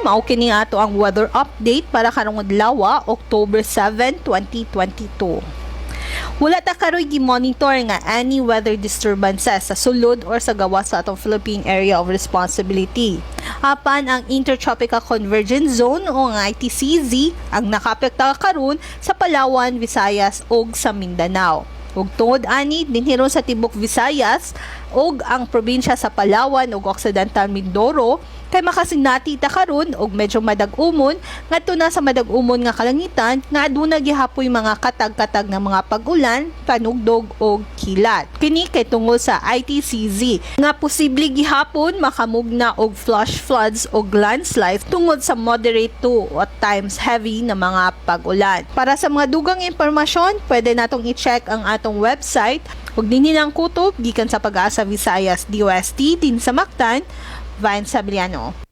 Mao kini ato ang weather update para karong adlaw, October 7, 2022. Wala ta karoy gi-monitor nga any weather disturbances sa sulod or sa gawas sa atong Philippine Area of Responsibility. Apan ang Intertropical Convergence Zone o ang ITCZ ang nakapekta karon sa Palawan, Visayas ug sa Mindanao. Ug tungod ani dinhiron sa tibok Visayas ug ang probinsya sa Palawan ug Occidental Mindoro kay makasinati ta karon og medyo madag-umon ngadto na sa madag-umon nga kalangitan nga aduna gihapoy mga katag-katag nga mga pag-ulan, panugdog ug kilat. Kini kay tungod sa ITCZ nga posible gihapon makamugna og flash floods o landslides tungod sa moderate to at times heavy na mga pag-ulan. Para sa mga dugang impormasyon, pwede natong i-check ang atong website ug dinhi ang kutob gikan sa Pag-asa Visayas DOST din sa Mactan, Vine Sabriano.